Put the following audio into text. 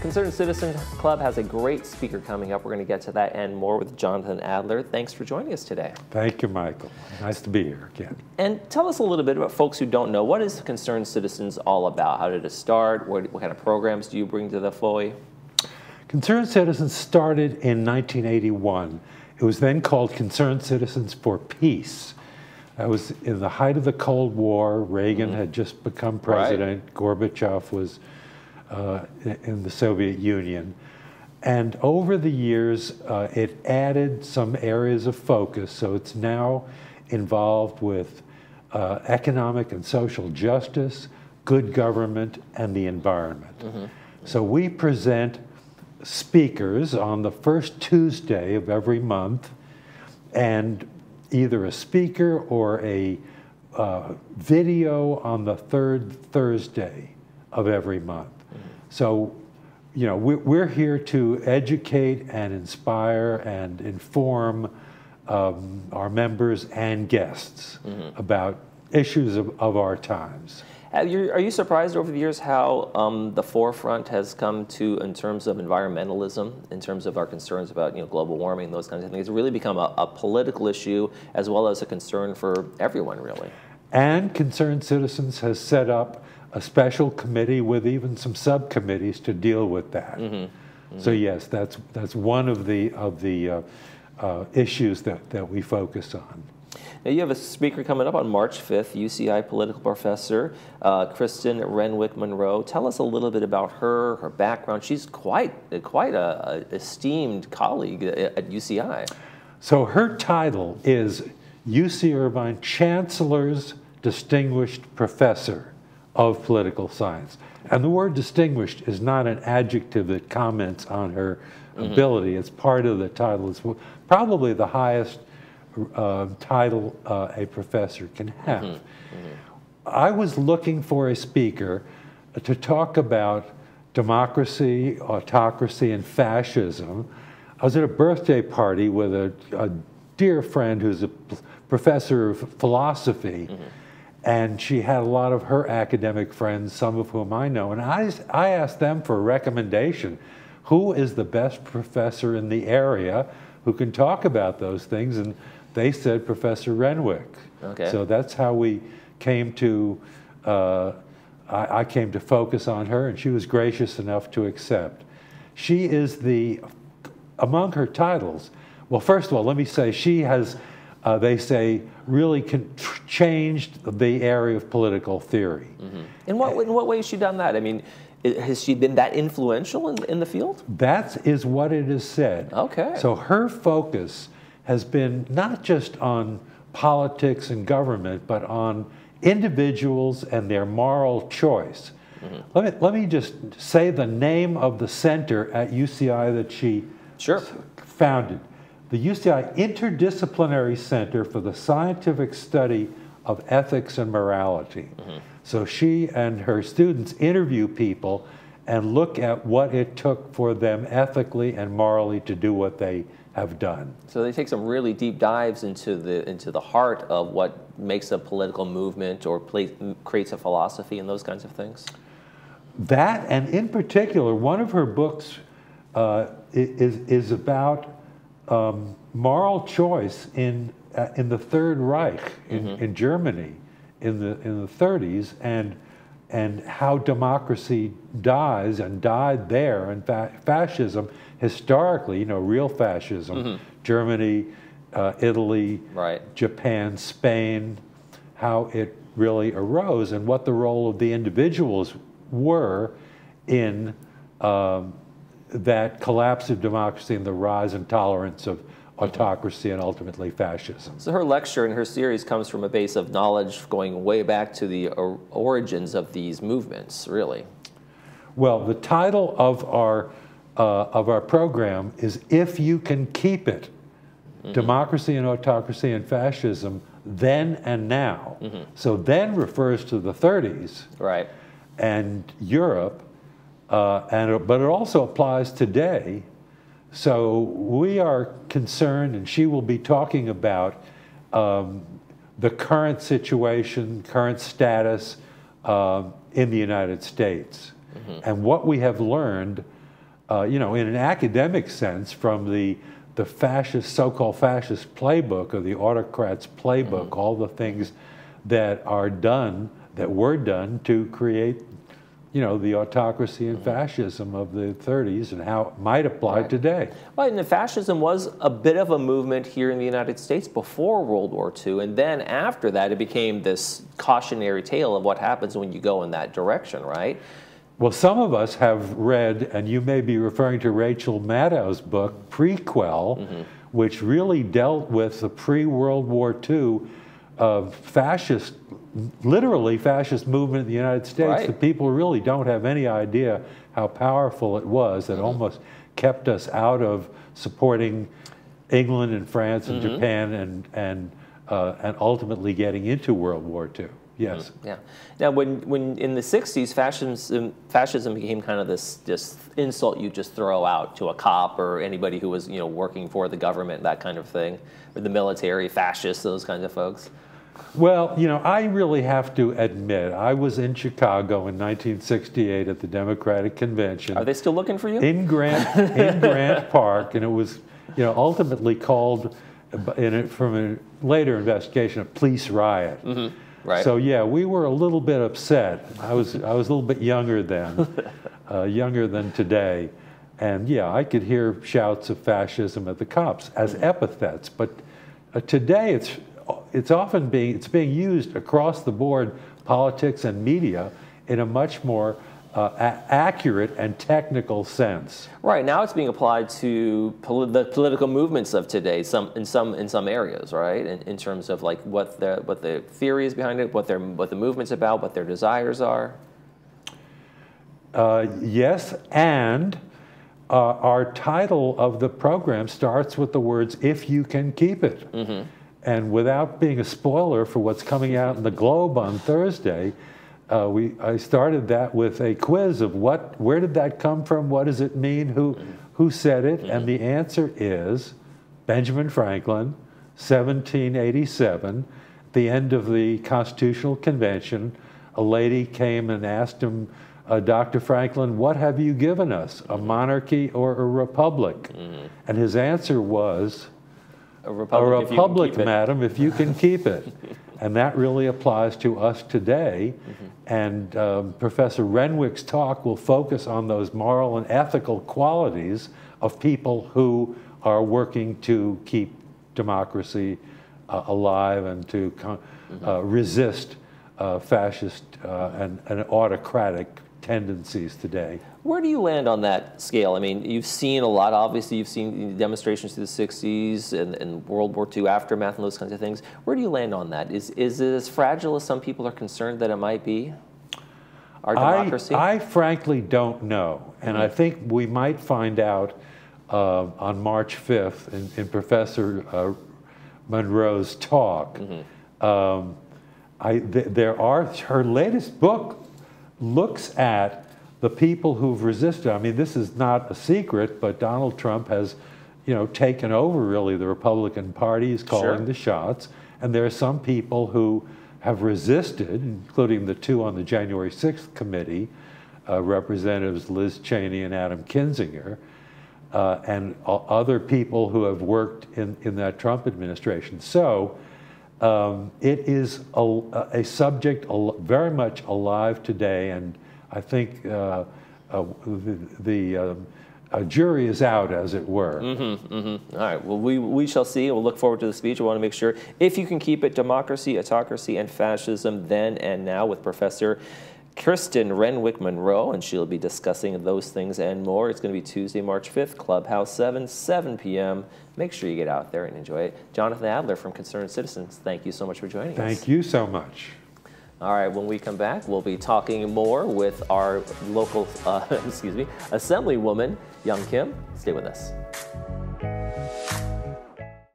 Concerned Citizens Club has a great speaker coming up. We're going to get to that and more with Jonathan Adler. Thanks for joining us today. Thank you, Michael. Nice to be here again. And tell us a little bit about folks who don't know, what is Concerned Citizens all about? How did it start? What kind of programs do you bring to the fore? Concerned Citizens started in 1981. It was then called Concerned Citizens for Peace. That was in the height of the Cold War. Reagan had just become president. Right. Gorbachev was in the Soviet Union. And over the years, it added some areas of focus. So it's now involved with economic and social justice, good government, and the environment. So we present speakers on the first Tuesday of every month, and either a speaker or a video on the third Thursday of every month. So, you know, we're here to educate and inspire and inform our members and guests about issues of our times. Are you surprised over the years how the forefront has come to in terms of environmentalism, in terms of our concerns about global warming, those kinds of things? It's really become a political issue as well as a concern for everyone, really. And Concerned Citizens has set up a special committee with even some subcommittees to deal with that. So yes, that's one of the issues that we focus on. Now you have a speaker coming up on March 5th, UCI political professor, Kristen Renwick-Monroe. Tell us a little bit about her background. She's quite a esteemed colleague at UCI. So her title is UC Irvine Chancellor's Distinguished Professor of Political Science. And the word distinguished is not an adjective that comments on her ability. It's part of the title. It's probably the highest title a professor can have. I was looking for a speaker to talk about democracy, autocracy, and fascism. I was at a birthday party with a dear friend who's a professor of philosophy, and she had a lot of her academic friends, some of whom I know, and I asked them for a recommendation. Who is the best professor in the area who can talk about those things? And they said Professor Renwick. Okay. So that's how we came to, I came to focus on her, and she was gracious enough to accept. She is among her titles, well, first of all, let me say she has, they say, really changed the area of political theory. In what way has she done that? I mean, has she been that influential in the field? That is what it is said. Okay. So her focus has been not just on politics and government, but on individuals and their moral choice. Let me just say the name of the center at UCI that she founded. The UCI Interdisciplinary Center for the Scientific Study of Ethics and Morality. So she and her students interview people and look at what it took for them ethically and morally to do what they have done. So they take some really deep dives into the heart of what makes a political movement or creates a philosophy and those kinds of things? That, and in particular, one of her books is about moral choice in the Third Reich in Germany in the 30s, and how democracy dies and died there, and fascism historically, real fascism, Germany, Italy, Japan, Spain, how it really arose and what the role of the individuals were in that collapse of democracy and the rise and tolerance of autocracy and ultimately fascism. So her lecture and her series comes from a base of knowledge going way back to the origins of these movements, really. Well, the title of our program is If You Can Keep It, Democracy and Autocracy and Fascism, Then and Now. So then refers to the 30s and Europe, but it also applies today. So we are concerned, and she will be talking about the current situation, current status in the United States, and what we have learned you know, in an academic sense, from the fascist, so-called fascist playbook or the autocrat's playbook, all the things that are done, that were done to create, you know, the autocracy and fascism of the 30s and how it might apply today. Well, and the fascism was a bit of a movement here in the United States before World War II, and then after that it became this cautionary tale of what happens when you go in that direction, right? Well, some of us have read, and you may be referring to Rachel Maddow's book, Prequel, which really dealt with the pre-World War II fascist, literally fascist movement in the United States. The people really don't have any idea how powerful it was. That almost kept us out of supporting England and France and Japan and ultimately getting into World War II. Yes. Yeah. Now, when in the 60s, fascism became kind of this insult you just throw out to a cop or anybody who was, you know, working for the government, that kind of thing, or the military, fascists, those kinds of folks. Well, you know, I really have to admit, I was in Chicago in 1968 at the Democratic Convention. Are they still looking for you? In Grant Park, and it was, you know, ultimately called, from a later investigation, a police riot. Right. So yeah, we were a little bit upset. I was a little bit younger then, younger than today, and yeah, I could hear shouts of fascism at the cops as epithets. But today, it's often being used across the board, politics and media, in a much more accurate and technical sense. Right, now it's being applied to the political movements of today, in some areas, right? In terms of like what the theory is behind it, what the movement's about, what their desires are. Yes, and our title of the program starts with the words "if you can keep it." And without being a spoiler for what's coming out in the Globe on Thursday, I started that with a quiz of where did that come from, what does it mean, who said it, and the answer is Benjamin Franklin, 1787. At the end of the Constitutional Convention, a lady came and asked him, Dr. Franklin, what have you given us, a monarchy or a republic? And his answer was, a republic, madam, if you can keep it. And that really applies to us today. And Professor Renwick's talk will focus on those moral and ethical qualities of people who are working to keep democracy alive and to resist fascist and autocratic tendencies today. Where do you land on that scale? I mean, you've seen a lot, obviously. You've seen demonstrations through the 60s and World War II aftermath and those kinds of things. Where do you land on that? Is it as fragile as some people are concerned that it might be, our democracy? I frankly don't know. And I think we might find out on March 5th in Professor Monroe's talk. Her latest book looks at the people who've resisted. I mean, this is not a secret, but Donald Trump has, you know, taken over really the Republican Party. He's calling the shots, and there are some people who have resisted, including the two on the January 6th committee, Representatives Liz Cheney and Adam Kinzinger, and other people who have worked in that Trump administration. So it is a subject very much alive today, and I think the jury is out, as it were. All right. Well, we shall see. We'll look forward to the speech. We want to make sure, if you can keep it, democracy, autocracy, and fascism, then and now, with Professor Kirsten Renwick Monroe, and she'll be discussing those things and more. It's going to be Tuesday, March 5th, Clubhouse 7 p.m. Make sure you get out there and enjoy it. Jonathan Adler from Concerned Citizens, thank you so much for joining us. Thank you so much. All right, when we come back, we'll be talking more with our local, Assemblywoman, Young Kim. Stay with us.